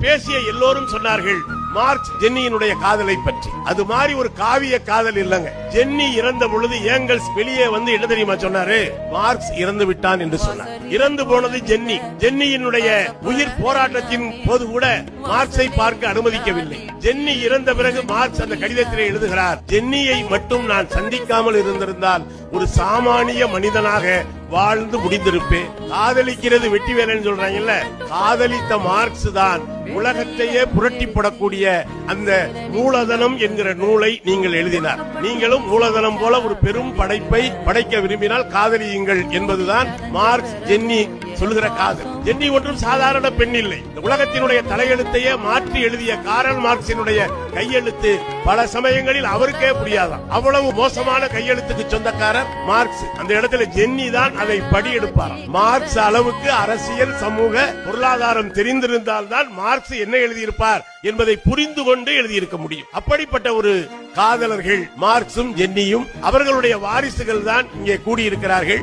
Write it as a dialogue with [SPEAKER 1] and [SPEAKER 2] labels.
[SPEAKER 1] பேசிய எல்லோரும் சொன்னார்கள் மார்க்ஸ் ஜென்னியினுடைய காதலை பற்றி. அது மாதிரி ஒரு காவிய காதல் இல்லங்க. ஜென்னி இறந்த பொழுது ஏங்கல்ஸ் வெளியே வந்து என்ன தெரியுமா சொன்னாரு? மார்க்ஸ் இறந்து விட்டான் என்று சொன்னார். இறந்து போனது ஜென்னி. ஜென்னியினுடைய உயிர் போராட்டத்தின் போது கூட மார்க்ஸை பார்க்க அனுமதிக்கவில்லை. ஜென்னி இறந்த பிறகு மார்க்ஸ் அந்த கடிதத்திலே எழுதுகிறார், ஜென்னியை மட்டும் நான் சந்திக்காமல் இருந்திருந்தால் ஒரு சாமானிய மனிதனாக வாழ்ந்து முடிந்திருப்பேன். காதலிக்கிறது வெட்டி வேலைன்னு சொல்றாங்கல்ல, காதலித்த மார்க்ஸ் தான் உலகத்தையே புரட்டிப்படக்கூடிய அந்த மூலதனம் என்கிற நூலை நீங்கள் எழுதினார். நீங்களும் மூலதனம் போல ஒரு பெரும் படைப்பை படைக்க விரும்பினால் காதலியுங்கள் என்பதுதான் மார்க்ஸ் ஜென்னி சொல்லுகிற காதல். ஜென்னி ஒன்றும் சாதாரண பெண் இல்லை. உலகத்தினுடைய தலையெழுத்தையே மாற்றி எழுதிய காரல் மார்க்சினுடைய கையெழுத்து பல சமயங்களில் அவருக்கே புரியாதான். அவ்வளவு மோசமான கையெழுத்துக்கு சொந்தக்காரர் மார்க்ஸ். அந்த இடத்துல ஜென்னி தான் அதை படி எடுப்பாராம். மார்க்ஸ் அளவுக்கு அரசியல், சமூக, பொருளாதாரம் தெரிந்திருந்தால் தான் மார்க்ஸ் என்ன எழுதியிருப்பார் என்பதை புரிந்து கொண்டு எழுதியிருக்க முடியும். அப்படிப்பட்ட ஒரு காதலர்கள் மார்க்சும் ஜென்னியும். அவர்களுடைய வாரிசுகள் தான் இங்கே கூடியிருக்கிறார்கள்.